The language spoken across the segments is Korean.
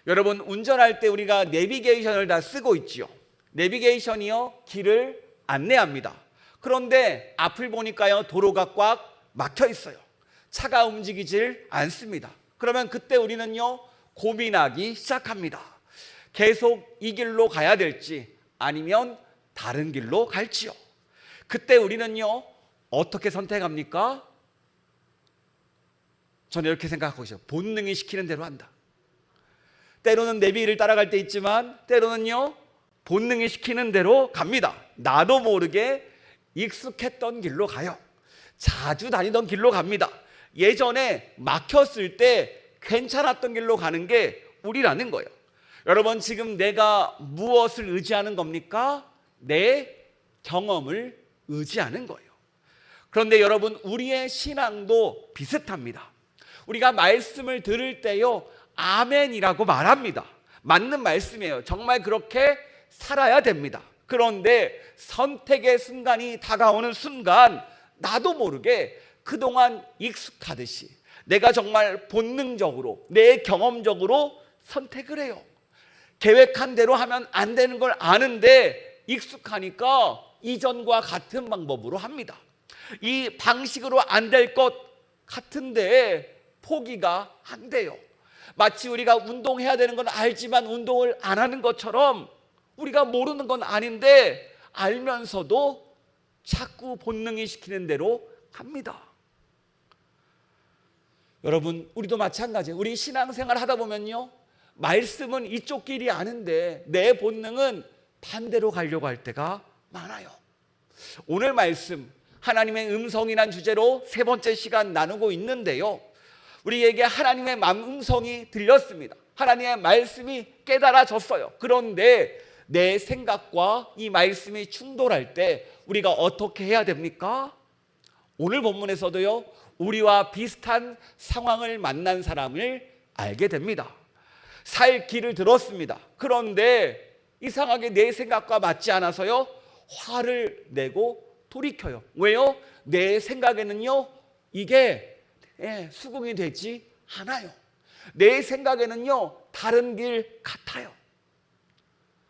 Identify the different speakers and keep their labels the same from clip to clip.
Speaker 1: 여러분, 운전할 때 우리가 내비게이션을 다 쓰고 있지요. 내비게이션이요, 길을 안내합니다. 그런데 앞을 보니까요, 도로가 꽉 막혀 있어요. 차가 움직이질 않습니다. 그러면 그때 우리는요, 고민하기 시작합니다. 계속 이 길로 가야 될지 아니면 다른 길로 갈지요. 그때 우리는요, 어떻게 선택합니까? 저는 이렇게 생각하고 있어요. 본능이 시키는 대로 한다. 때로는 내비를 따라갈 때 있지만 때로는요, 본능이 시키는 대로 갑니다. 나도 모르게 익숙했던 길로 가요. 자주 다니던 길로 갑니다. 예전에 막혔을 때 괜찮았던 길로 가는 게 우리라는 거예요. 여러분, 지금 내가 무엇을 의지하는 겁니까? 내 경험을 의지하는 거예요. 그런데 여러분, 우리의 신앙도 비슷합니다. 우리가 말씀을 들을 때요, 아멘이라고 말합니다. 맞는 말씀이에요. 정말 그렇게 살아야 됩니다. 그런데 선택의 순간이 다가오는 순간 나도 모르게 그동안 익숙하듯이 내가 정말 본능적으로 내 경험적으로 선택을 해요. 계획한 대로 하면 안 되는 걸 아는데 익숙하니까 이전과 같은 방법으로 합니다. 이 방식으로 안 될 것 같은데 포기가 안 돼요. 마치 우리가 운동해야 되는 건 알지만 운동을 안 하는 것처럼 우리가 모르는 건 아닌데 알면서도 자꾸 본능이 시키는 대로 갑니다. 여러분, 우리도 마찬가지예요. 우리 신앙생활 하다 보면요, 말씀은 이쪽 길이 아는데 내 본능은 반대로 가려고 할 때가 많아요. 오늘 말씀, 하나님의 음성이란 주제로 세 번째 시간 나누고 있는데요, 우리에게 하나님의 음성이 들렸습니다. 하나님의 말씀이 깨달아졌어요. 그런데 내 생각과 이 말씀이 충돌할 때 우리가 어떻게 해야 됩니까? 오늘 본문에서도요, 우리와 비슷한 상황을 만난 사람을 알게 됩니다. 살 길을 들었습니다. 그런데 이상하게 내 생각과 맞지 않아서요, 화를 내고 돌이켜요. 왜요? 내 생각에는요, 이게 수긍이 되지 않아요. 내 생각에는요, 다른 길 같아요.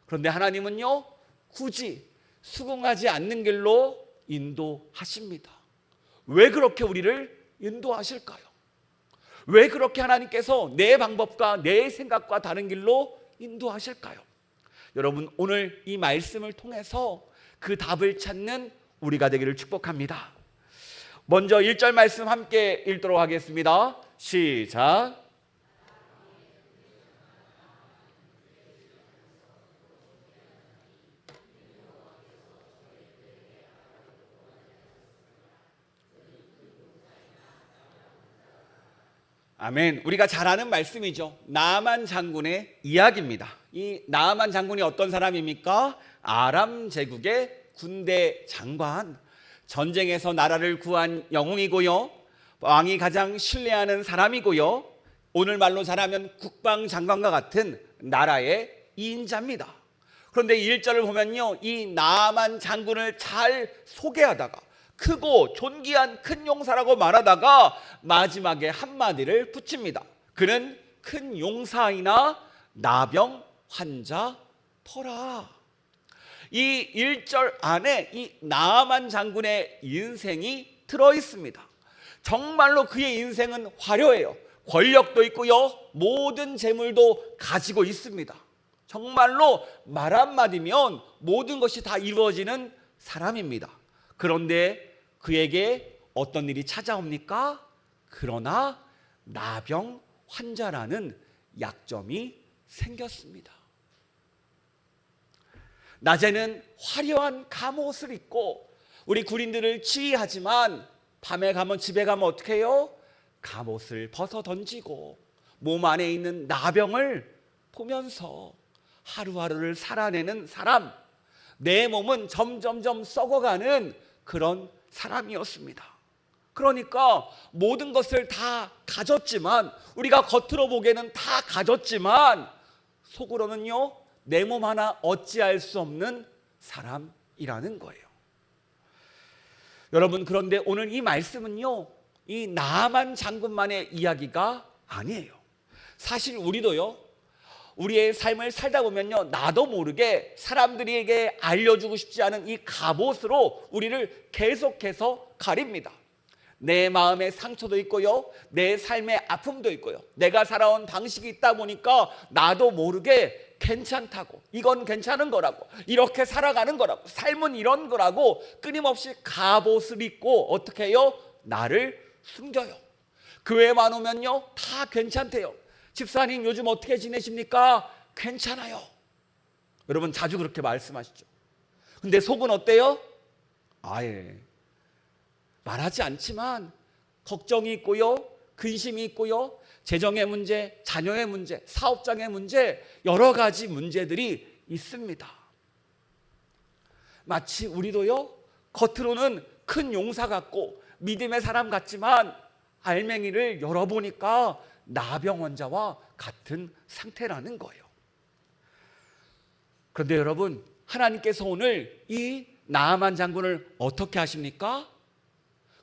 Speaker 1: 그런데 하나님은요, 굳이 수긍하지 않는 길로 인도하십니다. 왜 그렇게 우리를 인도하실까요? 왜 그렇게 하나님께서 내 방법과 내 생각과 다른 길로 인도하실까요? 여러분, 오늘 이 말씀을 통해서 그 답을 찾는 우리가 되기를 축복합니다. 먼저 1절 말씀 함께 읽도록 하겠습니다. 시작. 아멘. 우리가 잘 아는 말씀이죠. 나아만 장군의 이야기입니다. 이 나아만 장군이 어떤 사람입니까? 아람 제국의 군대 장관, 전쟁에서 나라를 구한 영웅이고요, 왕이 가장 신뢰하는 사람이고요, 오늘 말로 잘하면 국방장관과 같은 나라의 2인자입니다. 그런데 1절을 보면요, 이 나아만 장군을 잘 소개하다가 크고 존귀한 큰 용사라고 말하다가 마지막에 한마디를 붙입니다. 그는 큰 용사이나 나병 환자 터라. 이 1절 안에 이 나아만 장군의 인생이 들어있습니다. 정말로 그의 인생은 화려해요. 권력도 있고요, 모든 재물도 가지고 있습니다. 정말로 말 한마디면 모든 것이 다 이루어지는 사람입니다. 그런데 그에게 어떤 일이 찾아옵니까? 그러나 나병 환자라는 약점이 생겼습니다. 낮에는 화려한 갑옷을 입고 우리 군인들을 지휘하지만 밤에 가면, 집에 가면 어떻게 해요? 갑옷을 벗어 던지고 몸 안에 있는 나병을 보면서 하루하루를 살아내는 사람, 내 몸은 점점점 썩어가는 그런 사람이었습니다. 그러니까 모든 것을 다 가졌지만, 우리가 겉으로 보기에는 다 가졌지만 속으로는요, 내 몸 하나 어찌할 수 없는 사람이라는 거예요. 여러분, 그런데 오늘 이 말씀은요, 이 나아만 장군만의 이야기가 아니에요. 사실 우리도요, 우리의 삶을 살다 보면요, 나도 모르게 사람들에게 알려주고 싶지 않은 이 갑옷으로 우리를 계속해서 가립니다. 내 마음의 상처도 있고요, 내 삶의 아픔도 있고요, 내가 살아온 방식이 있다 보니까 나도 모르게 괜찮다고, 이건 괜찮은 거라고, 이렇게 살아가는 거라고, 삶은 이런 거라고 끊임없이 갑옷을 입고 어떻게 해요? 나를 숨겨요. 교회만 오면요 다 괜찮대요. 집사님 요즘 어떻게 지내십니까? 괜찮아요. 여러분 자주 그렇게 말씀하시죠. 근데 속은 어때요? 아예 말하지 않지만 걱정이 있고요, 근심이 있고요, 재정의 문제, 자녀의 문제, 사업장의 문제, 여러 가지 문제들이 있습니다. 마치 우리도요, 겉으로는 큰 용사 같고 믿음의 사람 같지만 알맹이를 열어보니까 나병 환자와 같은 상태라는 거예요. 그런데 여러분, 하나님께서 오늘 이 나아만 장군을 어떻게 하십니까?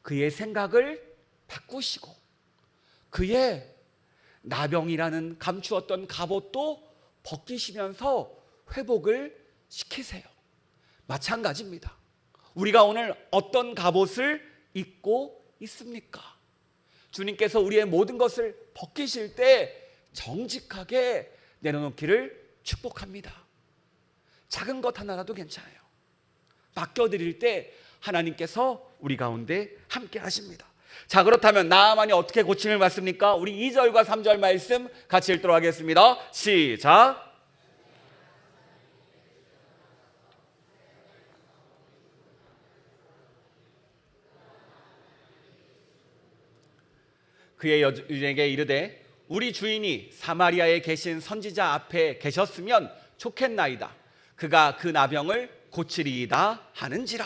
Speaker 1: 그의 생각을 바꾸시고 그의 나병이라는 감추었던 갑옷도 벗기시면서 회복을 시키세요. 마찬가지입니다. 우리가 오늘 어떤 갑옷을 입고 있습니까? 주님께서 우리의 모든 것을 벗기실 때 정직하게 내려놓기를 축복합니다. 작은 것 하나라도 괜찮아요. 맡겨드릴 때 하나님께서 우리 가운데 함께 하십니다. 자, 그렇다면 나아만이 어떻게 고침을 받습니까? 우리 2절과 3절 말씀 같이 읽도록 하겠습니다. 시작. 그의 여주인에게 이르되 우리 주인이 사마리아에 계신 선지자 앞에 계셨으면 좋겠나이다. 그가 그 나병을 고치리이다 하는지라.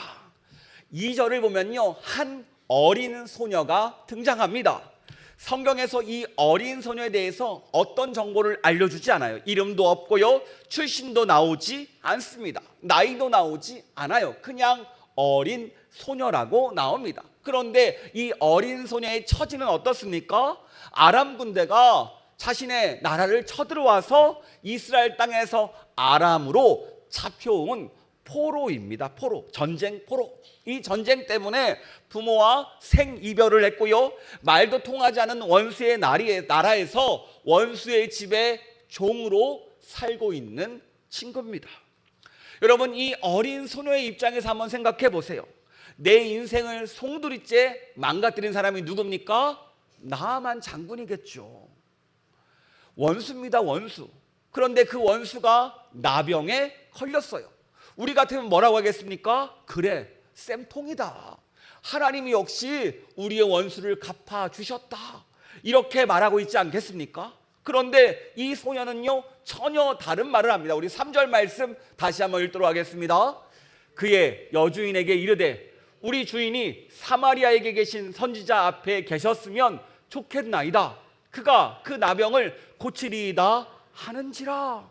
Speaker 1: 2절을 보면요, 한 어린 소녀가 등장합니다. 성경에서 이 어린 소녀에 대해서 어떤 정보를 알려주지 않아요. 이름도 없고요, 출신도 나오지 않습니다. 나이도 나오지 않아요. 그냥 어린 소녀라고 나옵니다. 그런데 이 어린 소녀의 처지는 어떻습니까? 아람 군대가 자신의 나라를 쳐들어와서 이스라엘 땅에서 아람으로 잡혀온 포로입니다. 포로, 전쟁 포로. 이 전쟁 때문에 부모와 생이별을 했고요, 말도 통하지 않은 원수의 나라에서 원수의 집에 종으로 살고 있는 친구입니다. 여러분, 이 어린 소녀의 입장에서 한번 생각해 보세요. 내 인생을 송두리째 망가뜨린 사람이 누굽니까? 나아만 장군이겠죠. 원수입니다, 원수. 그런데 그 원수가 나병에 걸렸어요. 우리 같으면 뭐라고 하겠습니까? 그래, 쌤통이다. 하나님이 역시 우리의 원수를 갚아주셨다. 이렇게 말하고 있지 않겠습니까? 그런데 이 소녀는요, 전혀 다른 말을 합니다. 우리 3절 말씀 다시 한번 읽도록 하겠습니다. 그의 여주인에게 이르되 우리 주인이 사마리아에 계신 선지자 앞에 계셨으면 좋겠나이다. 그가 그 나병을 고치리이다 하는지라.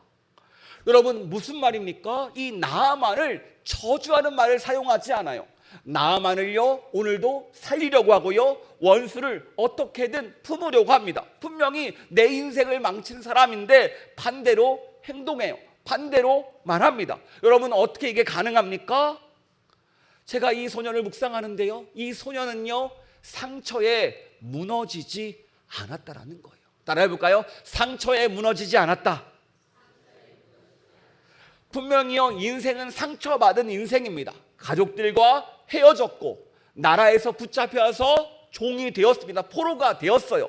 Speaker 1: 여러분, 무슨 말입니까? 이 나아만을 저주하는 말을 사용하지 않아요. 나아만을요, 오늘도 살리려고 하고요, 원수를 어떻게든 품으려고 합니다. 분명히 내 인생을 망친 사람인데 반대로 행동해요. 반대로 말합니다. 여러분, 어떻게 이게 가능합니까? 제가 이 소년을 묵상하는데요, 이 소년은요, 상처에 무너지지 않았다라는 거예요. 따라해볼까요? 상처에 무너지지 않았다. 분명히요, 인생은 상처받은 인생입니다. 가족들과 헤어졌고 나라에서 붙잡혀서 종이 되었습니다. 포로가 되었어요.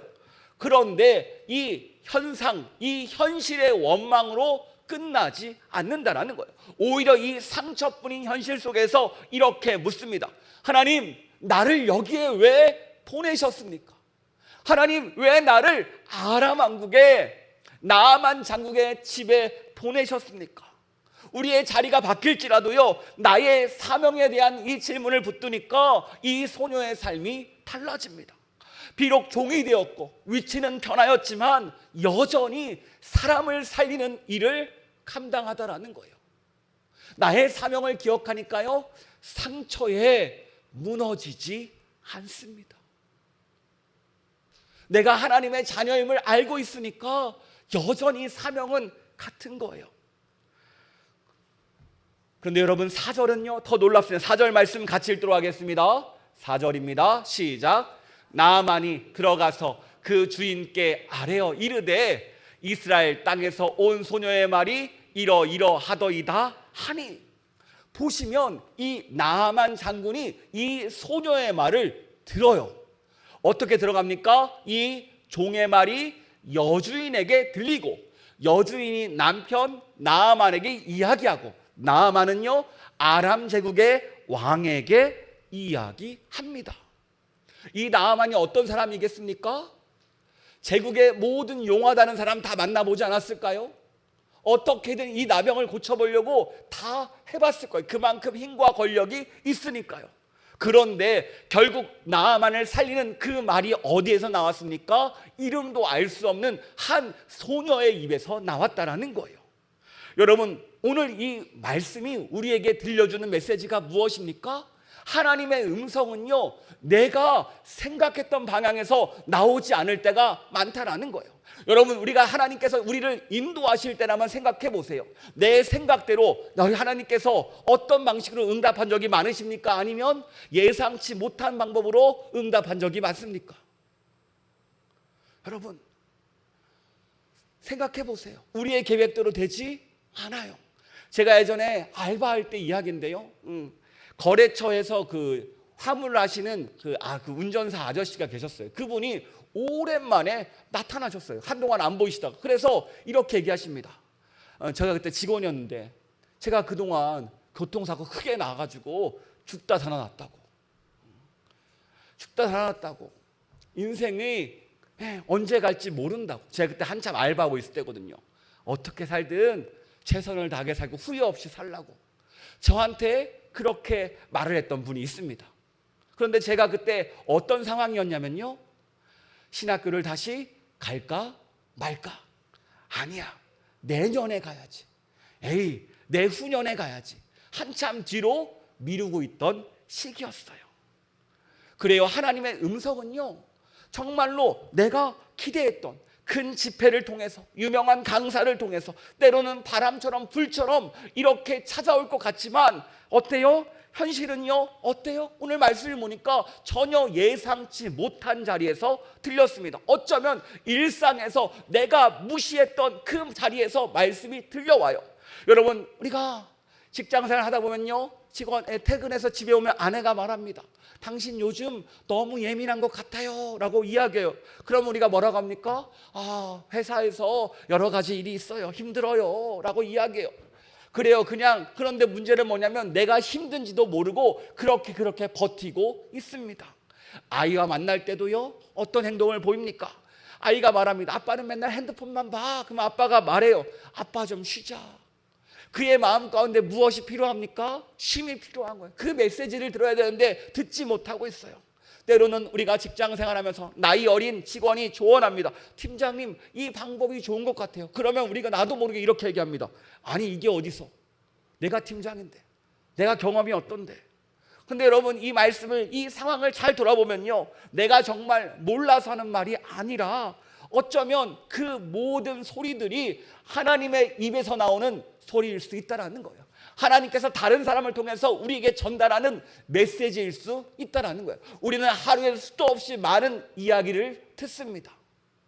Speaker 1: 그런데 이 현상, 이 현실의 원망으로 끝나지 않는다라는 거예요. 오히려 이 상처뿐인 현실 속에서 이렇게 묻습니다. 하나님, 나를 여기에 왜 보내셨습니까? 하나님, 왜 나를 아람 왕국의 나아만 장국의 집에 보내셨습니까? 우리의 자리가 바뀔지라도요, 나의 사명에 대한 이 질문을 붙드니까 이 소녀의 삶이 달라집니다. 비록 종이 되었고 위치는 변하였지만 여전히 사람을 살리는 일을 감당하다라는 거예요. 나의 사명을 기억하니까요, 상처에 무너지지 않습니다. 내가 하나님의 자녀임을 알고 있으니까 여전히 사명은 같은 거예요. 그런데 여러분 4절은요 더 놀랍습니다. 4절 말씀 같이 읽도록 하겠습니다. 4절입니다. 시작. 나아만이 들어가서 그 주인께 아뢰어 이르되 이스라엘 땅에서 온 소녀의 말이 이러이러하더이다 하니. 보시면 이 나아만 장군이 이 소녀의 말을 들어요. 어떻게 들어갑니까? 이 종의 말이 여주인에게 들리고 여주인이 남편 나아만에게 이야기하고 나아만은요 아람 제국의 왕에게 이야기합니다. 이 나아만이 어떤 사람이겠습니까? 제국의 모든 용하다는 사람 다 만나보지 않았을까요? 어떻게든 이 나병을 고쳐보려고 다 해봤을 거예요. 그만큼 힘과 권력이 있으니까요. 그런데 결국 나아만을 살리는 그 말이 어디에서 나왔습니까? 이름도 알 수 없는 한 소녀의 입에서 나왔다라는 거예요. 여러분 오늘 이 말씀이 우리에게 들려주는 메시지가 무엇입니까? 하나님의 음성은요 내가 생각했던 방향에서 나오지 않을 때가 많다라는 거예요. 여러분 우리가 하나님께서 우리를 인도하실 때라만 생각해 보세요. 내 생각대로 하나님께서 어떤 방식으로 응답한 적이 많으십니까? 아니면 예상치 못한 방법으로 응답한 적이 많습니까? 여러분 생각해 보세요. 우리의 계획대로 되지 않아요. 제가 예전에 알바할 때 이야기인데요. 거래처에서 그 화물 하시는 그 운전사 아저씨가 계셨어요. 그분이 오랜만에 나타나셨어요. 한동안 안 보이시다가. 그래서 이렇게 얘기하십니다. 제가 그때 직원이었는데 제가 그동안 교통사고 크게 나가지고 죽다 살아났다고. 죽다 살아났다고. 인생이 언제 갈지 모른다고. 제가 그때 한참 알바하고 있을 때거든요. 어떻게 살든 최선을 다하게 살고 후회 없이 살라고 저한테 그렇게 말을 했던 분이 있습니다. 그런데 제가 그때 어떤 상황이었냐면요, 신학교를 다시 갈까 말까. 아니야, 내년에 가야지. 에이, 내후년에 가야지. 한참 뒤로 미루고 있던 시기였어요. 그래요, 하나님의 음성은요 정말로 내가 기대했던 큰 집회를 통해서, 유명한 강사를 통해서, 때로는 바람처럼 불처럼 이렇게 찾아올 것 같지만 어때요? 현실은요 어때요? 오늘 말씀을 보니까 전혀 예상치 못한 자리에서 들렸습니다. 어쩌면 일상에서 내가 무시했던 그 자리에서 말씀이 들려와요. 여러분, 우리가 직장생활 하다 보면요, 직원 퇴근해서 집에 오면 아내가 말합니다. 당신 요즘 너무 예민한 것 같아요 라고 이야기해요. 그럼 우리가 뭐라고 합니까? 회사에서 여러 가지 일이 있어요, 힘들어요 라고 이야기해요. 그래요, 그냥. 그런데 문제는 뭐냐면 내가 힘든지도 모르고 그렇게 버티고 있습니다. 아이와 만날 때도요 어떤 행동을 보입니까? 아이가 말합니다. 아빠는 맨날 핸드폰만 봐. 그럼 아빠가 말해요. 아빠 좀 쉬자. 그의 마음 가운데 무엇이 필요합니까? 쉼이 필요한 거예요. 그 메시지를 들어야 되는데 듣지 못하고 있어요. 때로는 우리가 직장 생활하면서 나이 어린 직원이 조언합니다. 팀장님, 이 방법이 좋은 것 같아요. 그러면 우리가 나도 모르게 이렇게 얘기합니다. 아니, 이게 어디서? 내가 팀장인데, 내가 경험이 어떤데. 근데 여러분, 이 말씀을, 이 상황을 잘 돌아보면요, 내가 정말 몰라서 하는 말이 아니라 어쩌면 그 모든 소리들이 하나님의 입에서 나오는 소리일 수 있다는 거예요. 하나님께서 다른 사람을 통해서 우리에게 전달하는 메시지일 수 있다는 거예요. 우리는 하루에 수도 없이 많은 이야기를 듣습니다.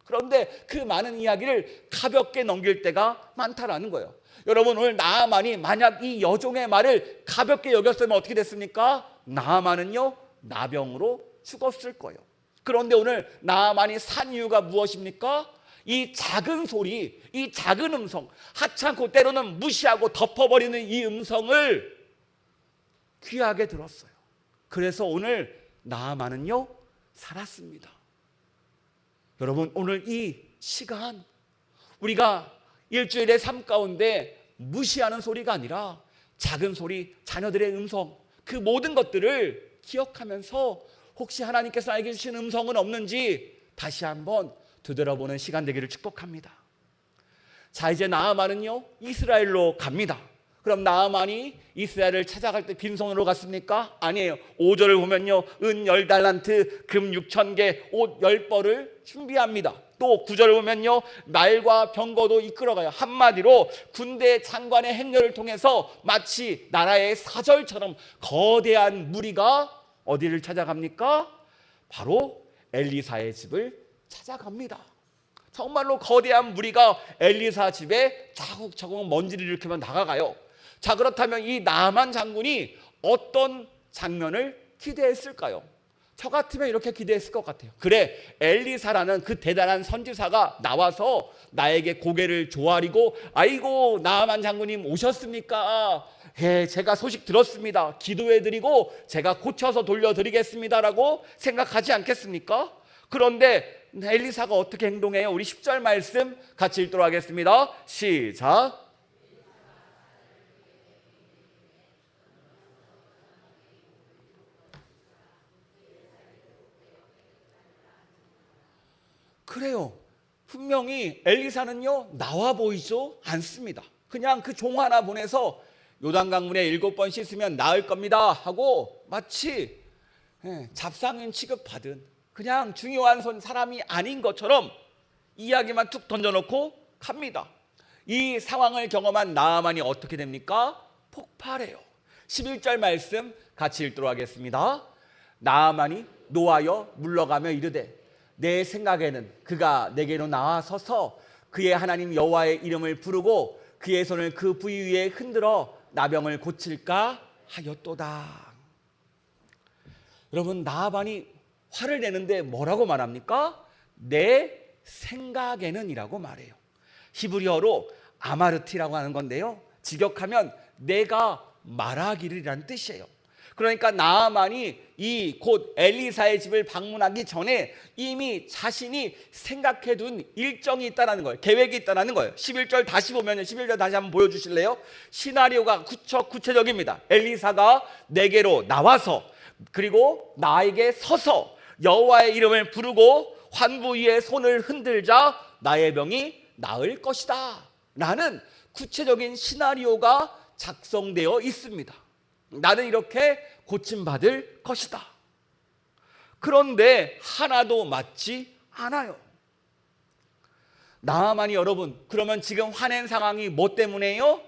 Speaker 1: 그런데 그 많은 이야기를 가볍게 넘길 때가 많다는 거예요. 여러분, 오늘 나아만이 만약 이 여종의 말을 가볍게 여겼으면 어떻게 됐습니까? 나아만은요 나병으로 죽었을 거예요. 그런데 오늘 나아만이 산 이유가 무엇입니까? 이 작은 소리, 이 작은 음성, 하찮고 때로는 무시하고 덮어버리는 이 음성을 귀하게 들었어요. 그래서 오늘 나아만은요 살았습니다. 여러분, 오늘 이 시간 우리가 일주일의 삶 가운데 무시하는 소리가 아니라 작은 소리, 자녀들의 음성, 그 모든 것들을 기억하면서 혹시 하나님께서 알게 주신 음성은 없는지 다시 한번 되돌아보는 시간 되기를 축복합니다. 자, 이제 나아만은요 이스라엘로 갑니다. 그럼 나아만이 이스라엘을 찾아갈 때 빈손으로 갔습니까? 아니에요. 5절을 보면요, 은 10달란트, 금 6,000개, 옷 10벌을 준비합니다. 또 9절 보면요, 말과 병거도 이끌어가요. 한마디로 군대 장관의 행렬을 통해서 마치 나라의 사절처럼 거대한 무리가 어디를 찾아갑니까? 바로 엘리사의 집을 찾아갑니다. 정말로 거대한 무리가 엘리사 집에 차곡차곡 먼지를 일으키며 나가가요. 자, 그렇다면 이 나만 장군이 어떤 장면을 기대했을까요? 저 같으면 이렇게 기대했을 것 같아요. 그래, 엘리사라는 그 대단한 선지사가 나와서 나에게 고개를 조아리고, 아이고 나만 장군님 오셨습니까? 예, 제가 소식 들었습니다. 기도해드리고 제가 고쳐서 돌려드리겠습니다라고 생각하지 않겠습니까? 그런데 엘리사가 어떻게 행동해요? 우리 10절 말씀 같이 읽도록 하겠습니다. 시작. 그래요. 분명히 엘리사는요, 나와 보이죠 않습니다. 그냥 그 종 하나 보내서 요단강물에 7번 씻으면 나을 겁니다 하고 마치 잡상인 취급받은 그냥 중요한 사람이 아닌 것처럼 이야기만 툭 던져놓고 갑니다. 이 상황을 경험한 나아만이 어떻게 됩니까? 폭발해요. 11절 말씀 같이 읽도록 하겠습니다. 나아만이 노하여 물러가며 이르되 내 생각에는 그가 내게로 나와서서 그의 하나님 여호와의 이름을 부르고 그의 손을 그 부위 위에 흔들어 나병을 고칠까 하였도다. 여러분, 나아만이 화를 내는데 뭐라고 말합니까? 내 생각에는 이라고 말해요. 히브리어로 아마르티라고 하는 건데요, 직역하면 내가 말하기를이라는 뜻이에요. 그러니까 나아만이 이 곧 엘리사의 집을 방문하기 전에 이미 자신이 생각해둔 일정이 있다는 거예요. 계획이 있다는 거예요. 11절 다시 보면요, 11절 다시 한번 보여주실래요? 시나리오가 구체적입니다. 엘리사가 내게로 나와서 그리고 나에게 서서 여호와의 이름을 부르고 환부 위에 손을 흔들자 나의 병이 나을 것이다 라는 구체적인 시나리오가 작성되어 있습니다. 나는 이렇게 고침받을 것이다. 그런데 하나도 맞지 않아요. 나아만이, 여러분, 그러면 지금 화낸 상황이 뭐 때문에요?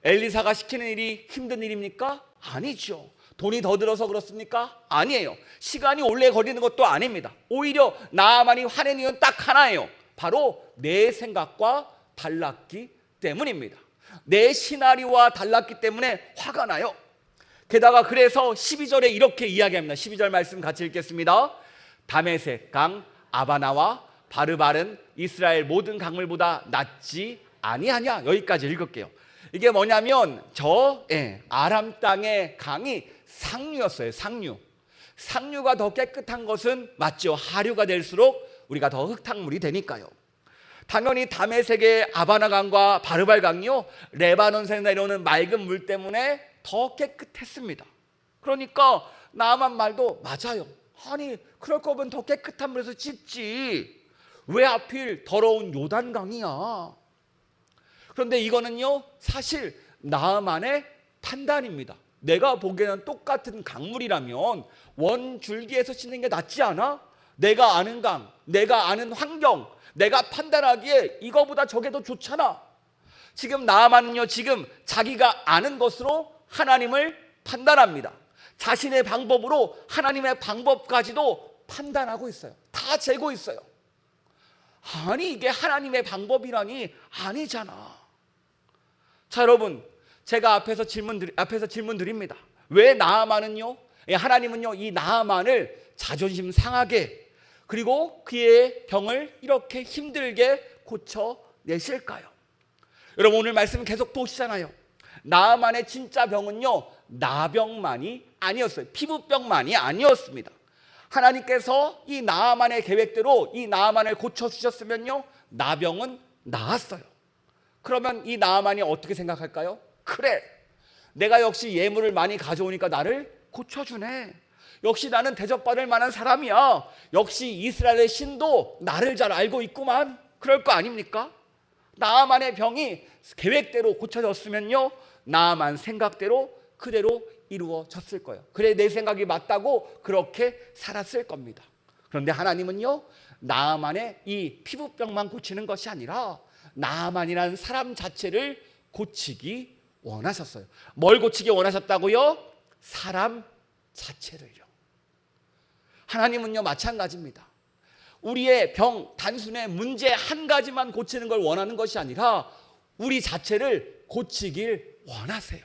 Speaker 1: 엘리사가 시키는 일이 힘든 일입니까? 아니죠. 돈이 더 들어서 그렇습니까? 아니에요. 시간이 오래 걸리는 것도 아닙니다. 오히려 나아만이 화낸 이유는 딱 하나예요. 바로 내 생각과 달랐기 때문입니다. 내 시나리오와 달랐기 때문에 화가 나요. 게다가 그래서 12절에 이렇게 이야기합니다. 12절 말씀 같이 읽겠습니다. 다메섹 강 아바나와 바르발은 이스라엘 모든 강물보다 낫지 아니하냐. 여기까지 읽을게요. 이게 뭐냐면 아람 땅의 강이 상류였어요. 상류가 더 깨끗한 것은 맞죠. 하류가 될수록 우리가 더 흙탕물이 되니까요. 당연히 다메섹의 아바나 강과 바르발 강이요, 레바논에서 내려오는 맑은 물 때문에 더 깨끗했습니다. 그러니까 나아만 말도 맞아요. 아니, 그럴 거면 더 깨끗한 물에서 씻지, 왜 하필 더러운 요단강이야. 그런데 이거는요, 사실 나아만의 판단입니다. 내가 보기에는 똑같은 강물이라면 원줄기에서 씻는 게 낫지 않아? 내가 아는 강, 내가 아는 환경, 내가 판단하기에 이거보다 저게 더 좋잖아. 지금 나아만은요, 지금 자기가 아는 것으로 하나님을 판단합니다. 자신의 방법으로 하나님의 방법까지도 판단하고 있어요. 다 재고 있어요. 아니, 이게 하나님의 방법이라니 아니잖아. 자, 여러분, 제가 앞에서 질문 드립니다. 왜 나아만은요, 하나님은요, 이 나아만을 자존심 상하게, 그리고 그의 병을 이렇게 힘들게 고쳐내실까요? 여러분, 오늘 말씀 계속 보시잖아요. 나아만의 진짜 병은요, 나병만이 아니었어요. 피부병만이 아니었습니다. 하나님께서 이 나아만의 계획대로 이 나아만을 고쳐주셨으면요, 나병은 나았어요. 그러면 이 나아만이 어떻게 생각할까요? 그래, 내가 역시 예물을 많이 가져오니까 나를 고쳐주네. 역시 나는 대접받을 만한 사람이야. 역시 이스라엘의 신도 나를 잘 알고 있구만. 그럴 거 아닙니까? 나아만의 병이 계획대로 고쳐졌으면요, 나아만 생각대로 그대로 이루어졌을 거예요. 그래, 내 생각이 맞다고 그렇게 살았을 겁니다. 그런데 하나님은요, 나아만의 이 피부병만 고치는 것이 아니라 나아만이라는 사람 자체를 고치기 원하셨어요. 뭘 고치기 원하셨다고요? 사람 자체를요. 하나님은요 마찬가지입니다. 우리의 병, 단순히 문제 한 가지만 고치는 걸 원하는 것이 아니라 우리 자체를 고치길 원하세요.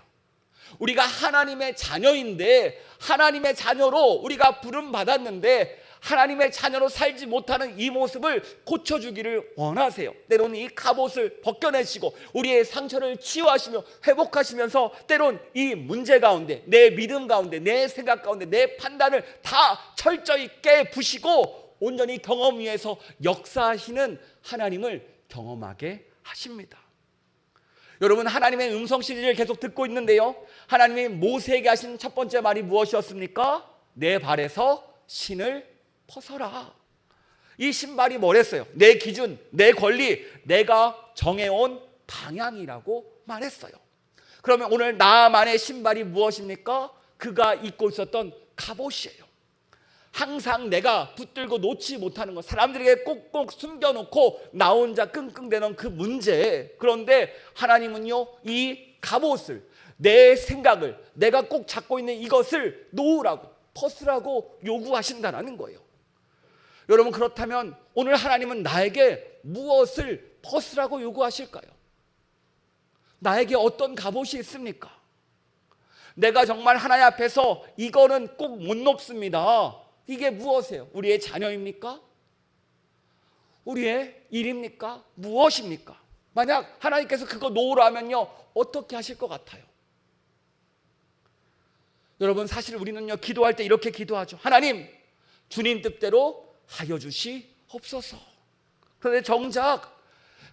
Speaker 1: 우리가 하나님의 자녀인데, 하나님의 자녀로 우리가 부름 받았는데 하나님의 자녀로 살지 못하는 이 모습을 고쳐주기를 원하세요. 때로는 이 갑옷을 벗겨내시고 우리의 상처를 치유하시며 회복하시면서 때론 이 문제 가운데, 내 믿음 가운데, 내 생각 가운데, 내 판단을 다 철저히 깨부시고 온전히 경험 위에서 역사하시는 하나님을 경험하게 하십니다. 여러분, 하나님의 음성 시리즈를 계속 듣고 있는데요, 하나님이 모세에게 하신 첫 번째 말이 무엇이었습니까? 내 발에서 신을 벗어라. 이 신발이 뭐랬어요? 내 기준, 내 권리, 내가 정해온 방향이라고 말했어요. 그러면 오늘 나만의 신발이 무엇입니까? 그가 입고 있었던 갑옷이에요. 항상 내가 붙들고 놓지 못하는 것, 사람들에게 꼭꼭 숨겨놓고 나 혼자 끙끙대는 그 문제. 그런데 하나님은요, 이 갑옷을, 내 생각을, 내가 꼭 잡고 있는 이것을 놓으라고, 벗으라고 요구하신다는 거예요. 여러분, 그렇다면 오늘 하나님은 나에게 무엇을 벗으라고 요구하실까요? 나에게 어떤 갑옷이 있습니까? 내가 정말 하나님 앞에서 이거는 꼭 못 놓습니다. 이게 무엇이에요? 우리의 자녀입니까? 우리의 일입니까? 무엇입니까? 만약 하나님께서 그거 놓으라면요, 어떻게 하실 것 같아요? 여러분, 사실 우리는요, 기도할 때 이렇게 기도하죠. 하나님, 주님 뜻대로 하여 주시옵소서. 그런데 정작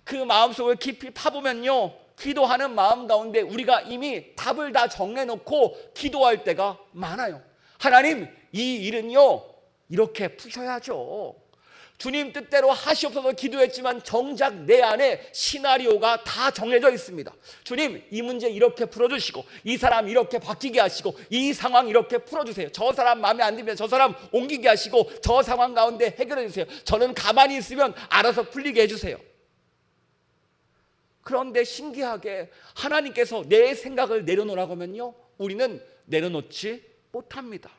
Speaker 1: 그 마음속을 깊이 파보면요, 기도하는 마음 가운데 우리가 이미 답을 다 정해놓고 기도할 때가 많아요. 하나님, 이 일은요 이렇게 푸셔야죠. 주님 뜻대로 하시옵소서 기도했지만 정작 내 안에 시나리오가 다 정해져 있습니다. 주님, 이 문제 이렇게 풀어주시고, 이 사람 이렇게 바뀌게 하시고, 이 상황 이렇게 풀어주세요. 저 사람 마음에 안 들면 저 사람 옮기게 하시고, 저 상황 가운데 해결해 주세요. 저는 가만히 있으면 알아서 풀리게 해주세요. 그런데 신기하게 하나님께서 내 생각을 내려놓으라고 하면요, 우리는 내려놓지 못합니다.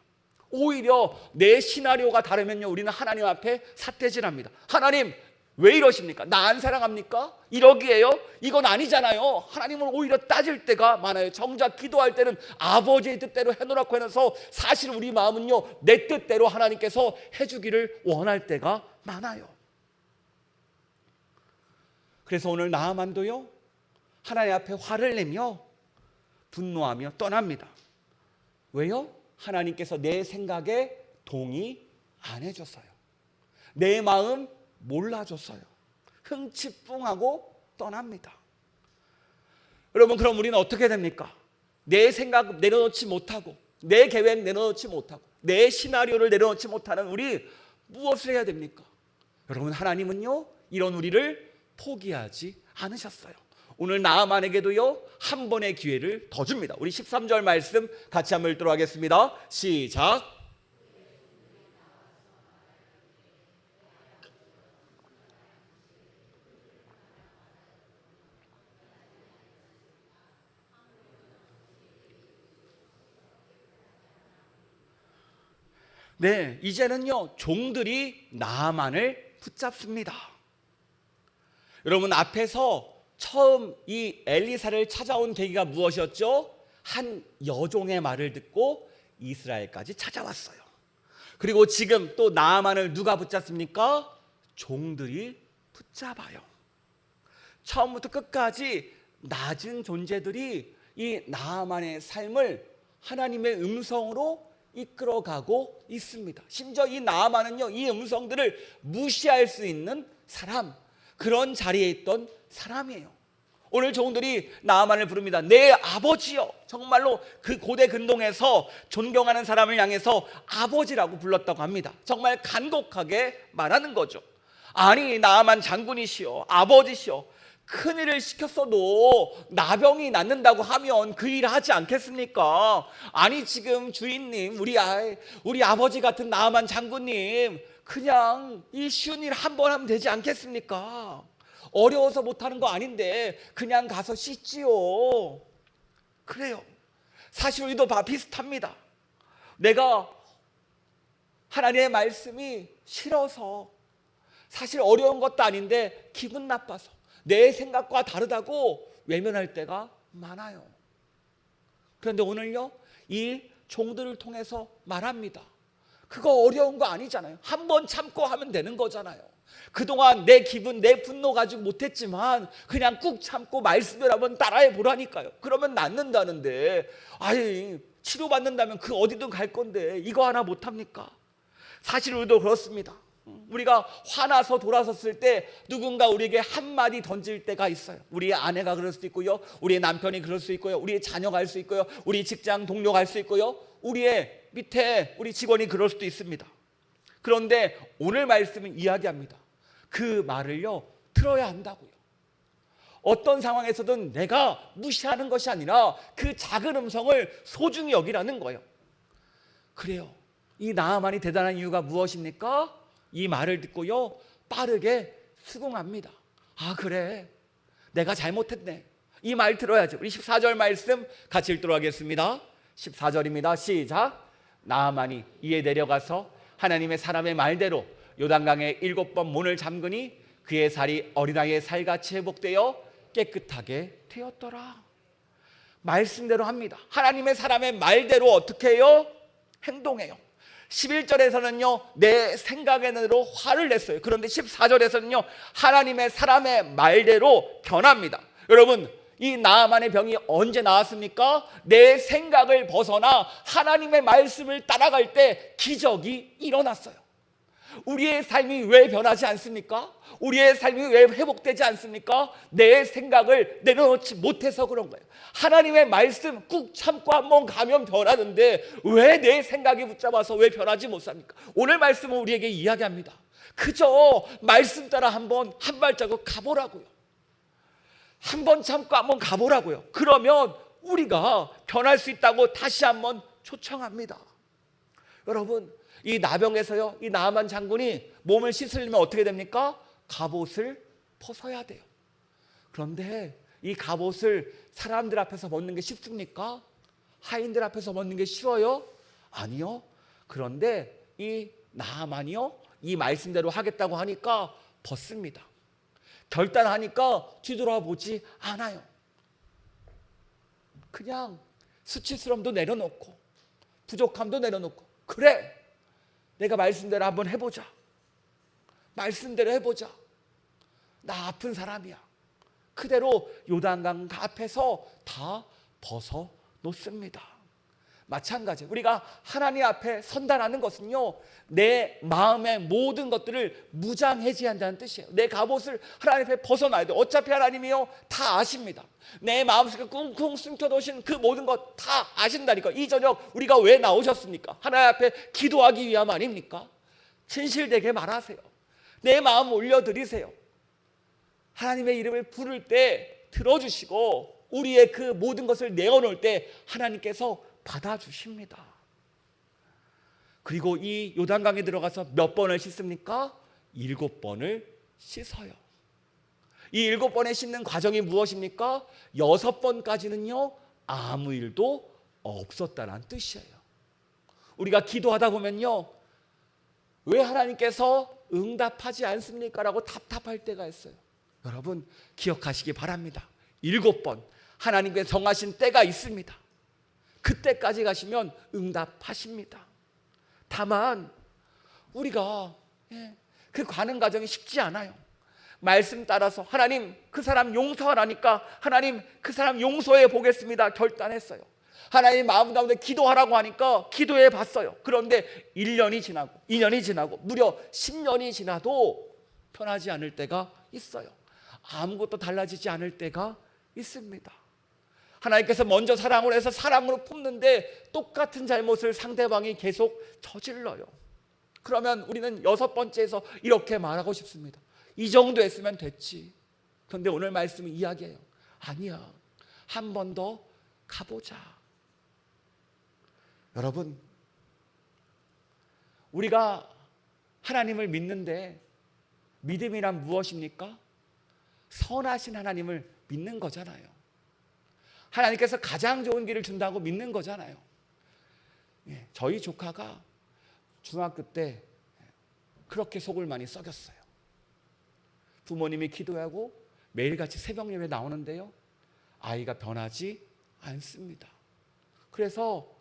Speaker 1: 오히려 내 시나리오가 다르면요, 우리는 하나님 앞에 삿대질합니다. 하나님, 왜 이러십니까? 나 안 사랑합니까? 이러기에요? 이건 아니잖아요. 하나님을 오히려 따질 때가 많아요. 정작 기도할 때는 아버지의 뜻대로 해놓으라고 해서 사실 우리 마음은요, 내 뜻대로 하나님께서 해주기를 원할 때가 많아요. 그래서 오늘 나아만도요, 하나님 앞에 화를 내며 분노하며 떠납니다. 왜요? 하나님께서 내 생각에 동의 안 해줬어요. 내 마음 몰라줬어요. 흥칫뿡하고 떠납니다. 여러분, 그럼 우리는 어떻게 됩니까? 내 생각 내려놓지 못하고, 내 계획 내려놓지 못하고, 내 시나리오를 내려놓지 못하는 우리 무엇을 해야 됩니까? 여러분, 하나님은요, 이런 우리를 포기하지 않으셨어요. 오늘 나아만에게도요, 한 번의 기회를 더 줍니다. 우리 13절 말씀 같이 한번 읽도록 하겠습니다. 시작. 네, 이제는요, 종들이 나아만을 붙잡습니다. 여러분, 앞에서 처음 이 엘리사를 찾아온 계기가 무엇이었죠? 한 여종의 말을 듣고 이스라엘까지 찾아왔어요. 그리고 지금 또 나아만을 누가 붙잡습니까? 종들이 붙잡아요. 처음부터 끝까지 낮은 존재들이 이 나아만의 삶을 하나님의 음성으로 이끌어가고 있습니다. 심지어 이 나아만은요, 이 음성들을 무시할 수 있는 사람, 그런 자리에 있던 사람이에요. 오늘 종들이 나아만을 부릅니다. 내 아버지요. 정말로 그 고대 근동에서 존경하는 사람을 향해서 아버지라고 불렀다고 합니다. 정말 간곡하게 말하는 거죠. 아니, 나아만 장군이시여, 아버지시여, 큰일을 시켰어도 나병이 낫는다고 하면 그 일 하지 않겠습니까? 아니, 지금 주인님, 우리 아버지 같은 나아만 장군님, 그냥 이 쉬운 일 한 번 하면 되지 않겠습니까? 어려워서 못하는 거 아닌데 그냥 가서 씻지요. 그래요. 사실 우리도 비슷합니다. 내가 하나님의 말씀이 싫어서, 사실 어려운 것도 아닌데 기분 나빠서, 내 생각과 다르다고 외면할 때가 많아요. 그런데 오늘요, 이 종들을 통해서 말합니다. 그거 어려운 거 아니잖아요. 한 번 참고 하면 되는 거잖아요. 그동안 내 기분, 내 분노 가지고 못했지만 그냥 꾹 참고 말씀을 한번 따라해 보라니까요. 그러면 낫는다는데, 아니 치료받는다면 그 어디든 갈 건데 이거 하나 못합니까? 사실 우리도 그렇습니다. 우리가 화나서 돌아섰을 때 누군가 우리에게 한마디 던질 때가 있어요. 우리의 아내가 그럴 수 있고요, 우리의 남편이 그럴 수 있고요, 우리의 자녀가 할 수 있고요, 우리 직장 동료가 할 수 있고요, 우리의 밑에 우리 직원이 그럴 수도 있습니다. 그런데 오늘 말씀은 이야기합니다. 그 말을요 들어야 한다고요. 어떤 상황에서든 내가 무시하는 것이 아니라 그 작은 음성을 소중히 여기라는 거예요. 그래요. 이 나아만이 대단한 이유가 무엇입니까? 이 말을 듣고요 빠르게 수긍합니다. 아 그래, 내가 잘못했네. 이 말 들어야지. 우리 14절 말씀 같이 읽도록 하겠습니다. 14절입니다. 시작. 나아만이 이에 내려가서 하나님의 사람의 말대로 요단강에 7번 문을 잠그니 그의 살이 어린아이의 살같이 회복되어 깨끗하게 되었더라. 말씀대로 합니다. 하나님의 사람의 말대로 어떻게 해요? 행동해요. 11절에서는요 내 생각에대로 화를 냈어요. 그런데 14절에서는요 하나님의 사람의 말대로 변합니다. 여러분, 이 나아만의 병이 언제 나왔습니까? 내 생각을 벗어나 하나님의 말씀을 따라갈 때 기적이 일어났어요. 우리의 삶이 왜 변하지 않습니까? 우리의 삶이 왜 회복되지 않습니까? 내 생각을 내려놓지 못해서 그런 거예요. 하나님의 말씀 꾹 참고 한번 가면 변하는데 왜 내 생각이 붙잡아서 왜 변하지 못합니까? 오늘 말씀은 우리에게 이야기합니다. 그저 말씀 따라 한번 한 발자국 가보라고요. 한번 참고 한번 가보라고요. 그러면 우리가 변할 수 있다고 다시 한번 초청합니다. 여러분, 이 나병에서요 이 나아만 장군이 몸을 씻으려면 어떻게 됩니까? 갑옷을 벗어야 돼요. 그런데 이 갑옷을 사람들 앞에서 벗는 게 쉽습니까? 하인들 앞에서 벗는 게 쉬워요? 아니요. 그런데 이 나아만이요 이 말씀대로 하겠다고 하니까 벗습니다. 결단하니까 뒤돌아보지 않아요. 그냥 수치스러움도 내려놓고 부족함도 내려놓고, 그래, 내가 말씀대로 한번 해보자. 말씀대로 해보자. 나 아픈 사람이야. 그대로 요단강 앞에서 다 벗어 놓습니다. 마찬가지, 우리가 하나님 앞에 선단하는 것은요 내 마음의 모든 것들을 무장해제한다는 뜻이에요. 내 갑옷을 하나님 앞에 벗어놔야 돼요. 어차피 하나님이요 다 아십니다. 내 마음속에 쿵쿵 숨겨놓으신 그 모든 것 다 아신다니까. 이 저녁 우리가 왜 나오셨습니까? 하나님 앞에 기도하기 위함 아닙니까? 진실되게 말하세요. 내 마음 올려드리세요. 하나님의 이름을 부를 때 들어주시고 우리의 그 모든 것을 내어놓을 때 하나님께서 받아주십니다. 그리고 이 요단강에 들어가서 몇 번을 씻습니까? 7번을 씻어요. 이 7번에 씻는 과정이 무엇입니까? 6번까지는요 아무 일도 없었다는 뜻이에요. 우리가 기도하다 보면요 왜 하나님께서 응답하지 않습니까? 라고 답답할 때가 있어요. 여러분 기억하시기 바랍니다. 7번 하나님께 정하신 때가 있습니다. 그때까지 가시면 응답하십니다. 다만 우리가 그 가는 과정이 쉽지 않아요. 말씀 따라서 하나님 그 사람 용서하라니까 하나님 그 사람 용서해 보겠습니다 결단했어요. 하나님 마음 가운데 기도하라고 하니까 기도해 봤어요. 그런데 1년이 지나고 2년이 지나고 무려 10년이 지나도 편하지 않을 때가 있어요. 아무것도 달라지지 않을 때가 있습니다. 하나님께서 먼저 사랑을 해서 사랑으로 품는데 똑같은 잘못을 상대방이 계속 저질러요. 그러면 우리는 6번째에서 이렇게 말하고 싶습니다. 이 정도 했으면 됐지. 그런데 오늘 말씀은 이야기해요. 아니야, 한 번 더 가보자. 여러분, 우리가 하나님을 믿는데 믿음이란 무엇입니까? 선하신 하나님을 믿는 거잖아요. 하나님께서 가장 좋은 길을 준다고 믿는 거잖아요. 저희 조카가 중학교 때 그렇게 속을 많이 썩였어요. 부모님이 기도하고 매일같이 새벽 예배 나오는데요, 아이가 변하지 않습니다. 그래서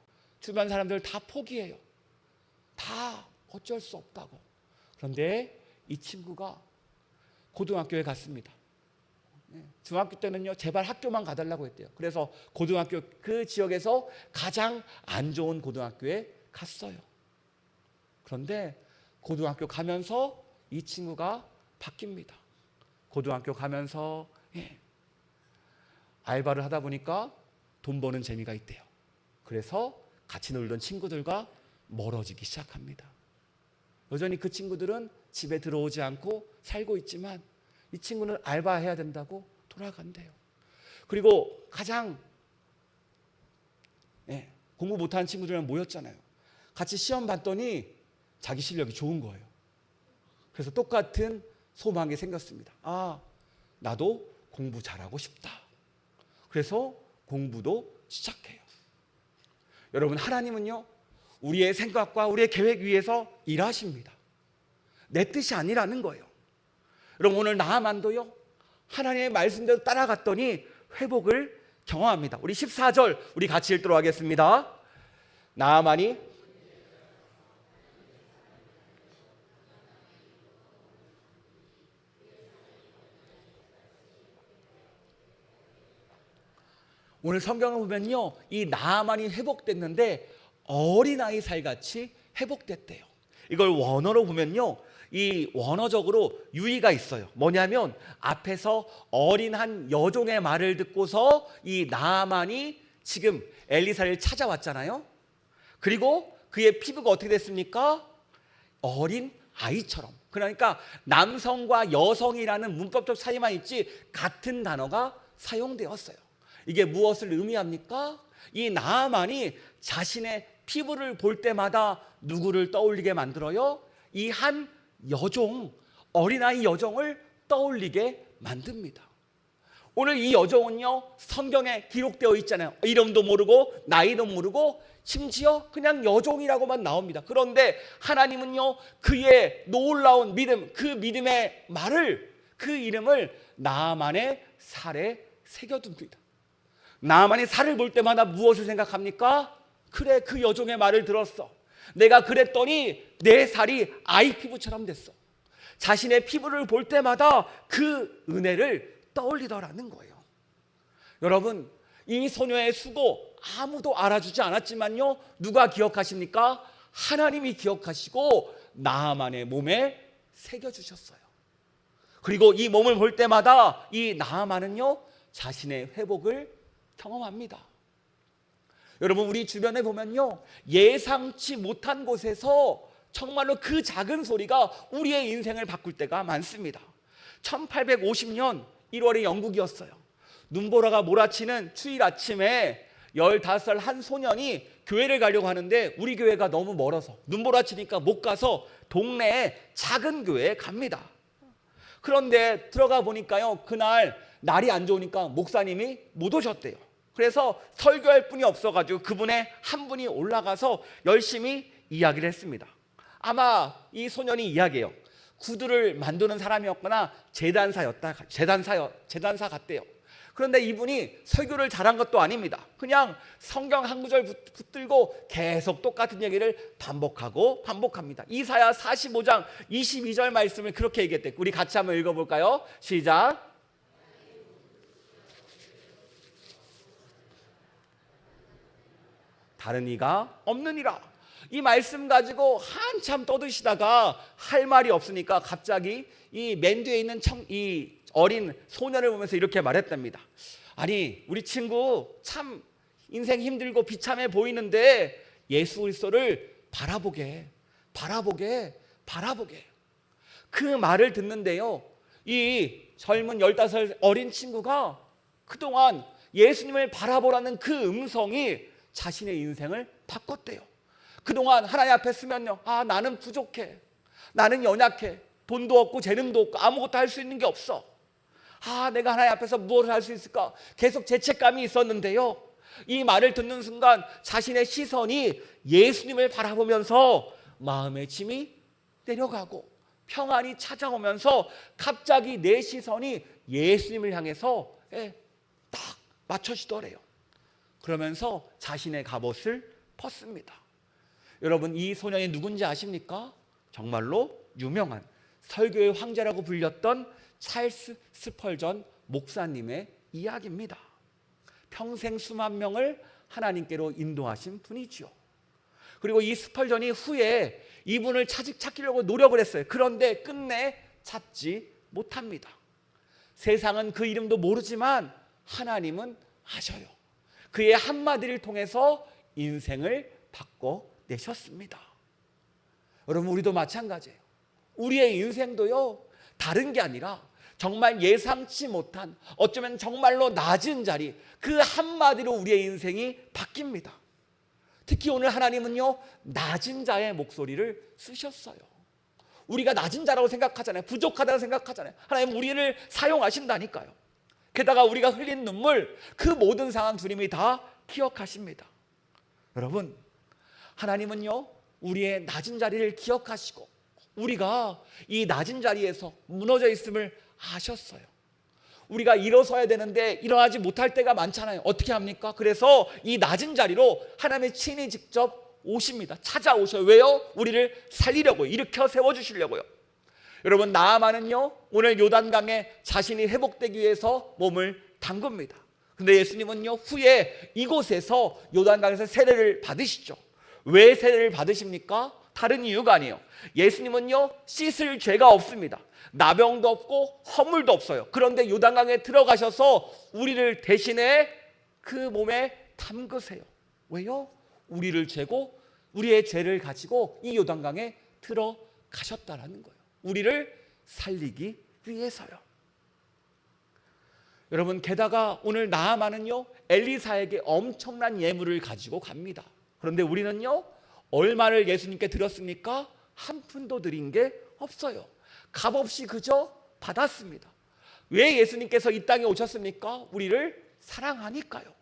Speaker 1: 주변 사람들 다 포기해요. 다 어쩔 수 없다고. 그런데 이 친구가 고등학교에 갔습니다. 중학교 때는요, 제발 학교만 가달라고 했대요. 그래서 고등학교 그 지역에서 가장 안 좋은 고등학교에 갔어요. 그런데 고등학교 가면서 이 친구가 바뀝니다. 고등학교 가면서 알바를 하다 보니까 돈 버는 재미가 있대요. 그래서 같이 놀던 친구들과 멀어지기 시작합니다. 여전히 그 친구들은 집에 들어오지 않고 살고 있지만 이 친구는 알바해야 된다고 돌아간대요. 그리고 가장 공부 못하는 친구들이랑 모였잖아요. 같이 시험 봤더니 자기 실력이 좋은 거예요. 그래서 똑같은 소망이 생겼습니다. 아, 나도 공부 잘하고 싶다. 그래서 공부도 시작해요. 여러분, 하나님은요, 우리의 생각과 우리의 계획 위에서 일하십니다. 내 뜻이 아니라는 거예요. 여러분, 오늘 나아만도요, 하나님의 말씀대로 따라갔더니 회복을 경험합니다. 우리 14절 우리 같이 읽도록 하겠습니다. 나아만이 오늘 성경을 보면요, 이 나아만이 회복됐는데 어린아이 살같이 회복됐대요. 이걸 원어로 보면요, 이 원어적으로 유의가 있어요. 뭐냐면 앞에서 어린 한 여종의 말을 듣고서 이 나아만이 지금 엘리사를 찾아왔잖아요. 그리고 그의 피부가 어떻게 됐습니까? 어린 아이처럼. 그러니까 남성과 여성이라는 문법적 차이만 있지 같은 단어가 사용되었어요. 이게 무엇을 의미합니까? 이 나아만이 자신의 피부를 볼 때마다 누구를 떠올리게 만들어요? 이 한 여종, 어린아이 여종을 떠올리게 만듭니다. 오늘 이 여종은요, 성경에 기록되어 있잖아요. 이름도 모르고 나이도 모르고 심지어 그냥 여종이라고만 나옵니다. 그런데 하나님은요, 그의 놀라운 믿음, 그 믿음의 말을, 그 이름을 나아만의 살에 새겨둡니다. 나아만이 살을 볼 때마다 무엇을 생각합니까? 그래, 그 여종의 말을 들었어. 내가 그랬더니 내 살이 아이 피부처럼 됐어. 자신의 피부를 볼 때마다 그 은혜를 떠올리더라는 거예요. 여러분, 이 소녀의 수고 아무도 알아주지 않았지만요, 누가 기억하십니까? 하나님이 기억하시고 나아만의 몸에 새겨주셨어요. 그리고 이 몸을 볼 때마다 이 나아만은요, 자신의 회복을 경험합니다. 여러분, 우리 주변에 보면요, 예상치 못한 곳에서 정말로 그 작은 소리가 우리의 인생을 바꿀 때가 많습니다. 1850년 1월에 영국이었어요. 눈보라가 몰아치는 추일 아침에 15살 한 소년이 교회를 가려고 하는데 우리 교회가 너무 멀어서 눈보라치니까 못 가서 동네에 작은 교회에 갑니다. 그런데 들어가 보니까요, 그날 날이 안 좋으니까 목사님이 못 오셨대요. 그래서 설교할 분이 없어가지고 그분의 한 분이 올라가서 열심히 이야기를 했습니다. 아마 이 소년이 이야기해요. 구두를 만드는 사람이었거나 재단사 같대요. 그런데 이분이 설교를 잘한 것도 아닙니다. 그냥 성경 한 구절 붙들고 계속 똑같은 얘기를 반복합니다. 이사야 45장 22절 말씀을 그렇게 얘기했대요. 우리 같이 한번 읽어볼까요? 시작. 다른 이가 없느니라. 이 말씀 가지고 한참 떠드시다가 할 말이 없으니까 갑자기 이 맨 뒤에 있는 이 어린 소년을 보면서 이렇게 말했답니다. 아니, 우리 친구 참 인생 힘들고 비참해 보이는데 예수 그리스도를 바라보게. 그 말을 듣는데요, 이 젊은 15살 어린 친구가 그동안 예수님을 바라보라는 그 음성이 자신의 인생을 바꿨대요. 그동안 하나님 앞에 쓰면요, 아, 나는 부족해, 나는 연약해. 돈도 없고 재능도 없고 아무것도 할 수 있는 게 없어. 내가 하나님 앞에서 무엇을 할 수 있을까? 계속 죄책감이 있었는데요, 이 말을 듣는 순간 자신의 시선이 예수님을 바라보면서 마음의 짐이 내려가고 평안이 찾아오면서 갑자기 내 시선이 예수님을 향해서 딱 맞춰지더래요. 그러면서 자신의 갑옷을 벗습니다. 여러분, 이 소년이 누군지 아십니까? 정말로 유명한 설교의 황제라고 불렸던 찰스 스펄전 목사님의 이야기입니다. 평생 수만 명을 하나님께로 인도하신 분이죠. 그리고 이 스펄전이 후에 이분을 찾으려고 노력을 했어요. 그런데 끝내 찾지 못합니다. 세상은 그 이름도 모르지만 하나님은 아셔요. 그의 한마디를 통해서 인생을 바꿔내셨습니다. 여러분, 우리도 마찬가지예요. 우리의 인생도요, 다른 게 아니라 정말 예상치 못한, 어쩌면 정말로 낮은 자리, 그 한마디로 우리의 인생이 바뀝니다. 특히 오늘 하나님은요, 낮은 자의 목소리를 쓰셨어요. 우리가 낮은 자라고 생각하잖아요. 부족하다고 생각하잖아요. 하나님 우리를 사용하신다니까요. 게다가 우리가 흘린 눈물, 그 모든 상황 주님이 다 기억하십니다. 여러분, 하나님은요, 우리의 낮은 자리를 기억하시고 우리가 이 낮은 자리에서 무너져 있음을 아셨어요. 우리가 일어서야 되는데 일어나지 못할 때가 많잖아요. 어떻게 합니까? 그래서 이 낮은 자리로 하나님의 친히 직접 오십니다. 찾아오셔요. 왜요? 우리를 살리려고요. 일으켜 세워주시려고요. 여러분, 나아만은요, 오늘 요단강에 자신이 회복되기 위해서 몸을 담급니다. 근데 예수님은요, 후에 이곳에서 요단강에서 세례를 받으시죠. 왜 세례를 받으십니까? 다른 이유가 아니에요. 예수님은요, 씻을 죄가 없습니다. 나병도 없고 허물도 없어요. 그런데 요단강에 들어가셔서 우리를 대신에 그 몸에 담그세요. 왜요? 우리를 죄고 우리의 죄를 가지고 이 요단강에 들어가셨다라는 거예요. 우리를 살리기 위해서요. 여러분, 게다가 오늘 나아만은요, 엘리사에게 엄청난 예물을 가지고 갑니다. 그런데 우리는요, 얼마를 예수님께 드렸습니까? 한 푼도 드린 게 없어요. 값없이 그저 받았습니다. 왜 예수님께서 이 땅에 오셨습니까? 우리를 사랑하니까요.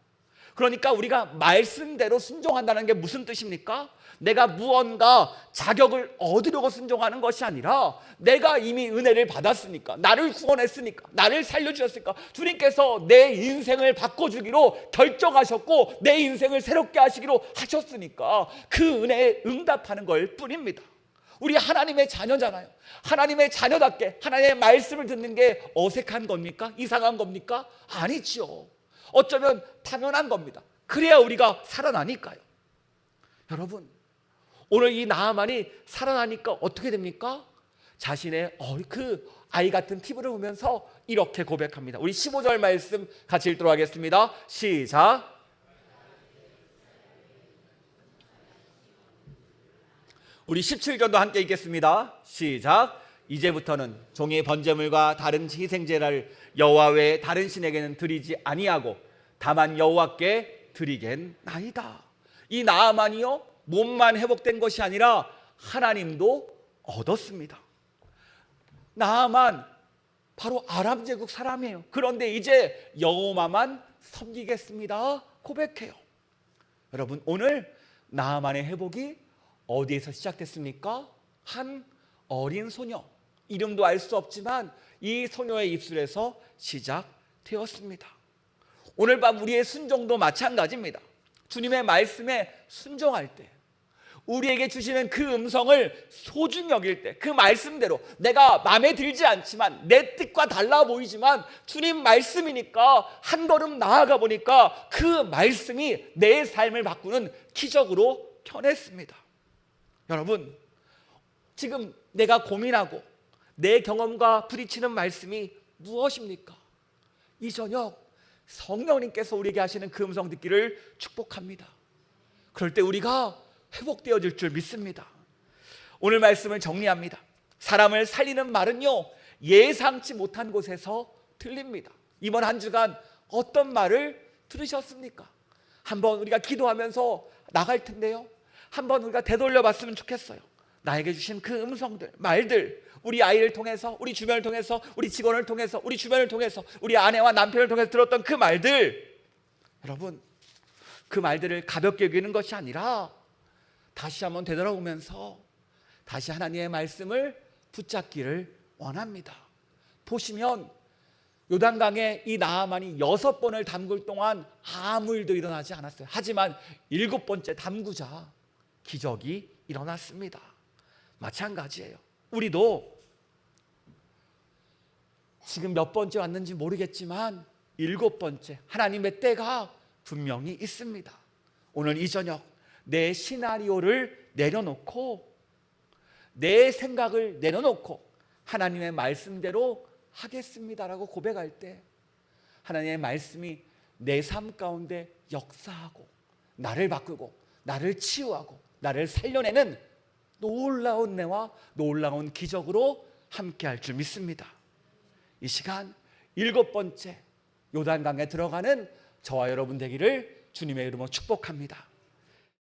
Speaker 1: 그러니까 우리가 말씀대로 순종한다는 게 무슨 뜻입니까? 내가 무언가 자격을 얻으려고 순종하는 것이 아니라 내가 이미 은혜를 받았으니까, 나를 구원했으니까, 나를 살려주셨으니까 주님께서 내 인생을 바꿔주기로 결정하셨고 내 인생을 새롭게 하시기로 하셨으니까 그 은혜에 응답하는 걸 뿐입니다. 우리 하나님의 자녀잖아요. 하나님의 자녀답게 하나님의 말씀을 듣는 게 어색한 겁니까? 이상한 겁니까? 아니죠. 어쩌면 당연한 겁니다. 그래야 우리가 살아나니까요. 여러분, 오늘 이 나아만이 살아나니까 어떻게 됩니까? 자신의 그 아이 같은 피부를 보면서 이렇게 고백합니다. 우리 15절 말씀 같이 읽도록 하겠습니다. 시작. 우리 17절도 함께 읽겠습니다. 시작. 이제부터는 종의 번제물과 다른 희생제를 여호와 외에 다른 신에게는 드리지 아니하고 다만 여호와께 드리겠나이다. 이 나아만이요, 몸만 회복된 것이 아니라 하나님도 얻었습니다. 나아만 바로 아람 제국 사람이에요. 그런데 이제 여호와만 섬기겠습니다 고백해요. 여러분, 오늘 나아만의 회복이 어디에서 시작됐습니까? 한 어린 소녀, 이름도 알 수 없지만 이 소녀의 입술에서 시작되었습니다. 오늘 밤 우리의 순종도 마찬가지입니다. 주님의 말씀에 순종할 때, 우리에게 주시는 그 음성을 소중히 여길 때, 그 말씀대로 내가 마음에 들지 않지만 내 뜻과 달라 보이지만 주님 말씀이니까 한 걸음 나아가 보니까 그 말씀이 내 삶을 바꾸는 기적으로 변했습니다. 여러분, 지금 내가 고민하고 내 경험과 부딪히는 말씀이 무엇입니까? 이 저녁 성령님께서 우리에게 하시는 그 음성 듣기를 축복합니다. 그럴 때 우리가 회복되어질 줄 믿습니다. 오늘 말씀을 정리합니다. 사람을 살리는 말은요, 예상치 못한 곳에서 들립니다. 이번 한 주간 어떤 말을 들으셨습니까? 한번 우리가 기도하면서 나갈 텐데요, 한번 우리가 되돌려 봤으면 좋겠어요. 나에게 주신 그 음성들, 말들, 우리 아이를 통해서, 우리 주변을 통해서, 우리 직원을 통해서, 우리 주변을 통해서, 우리 아내와 남편을 통해서 들었던 그 말들, 여러분, 그 말들을 가볍게 여기는 것이 아니라 다시 한번 되돌아오면서 다시 하나님의 말씀을 붙잡기를 원합니다. 보시면 요단강에 이 나아만이 6번을 담글 동안 아무 일도 일어나지 않았어요. 하지만 7번째 담그자 기적이 일어났습니다. 마찬가지예요. 우리도 지금 몇 번째 왔는지 모르겠지만 7번째 하나님의 때가 분명히 있습니다. 오늘 이 저녁 내 시나리오를 내려놓고, 내 생각을 내려놓고 하나님의 말씀대로 하겠습니다라고 고백할 때 하나님의 말씀이 내 삶 가운데 역사하고 나를 바꾸고 나를 치유하고 나를 살려내는 놀라운 은혜와 놀라운 기적으로 함께할 줄 믿습니다. 이 시간 7번째 요단강에 들어가는 저와 여러분 되기를 주님의 이름으로 축복합니다.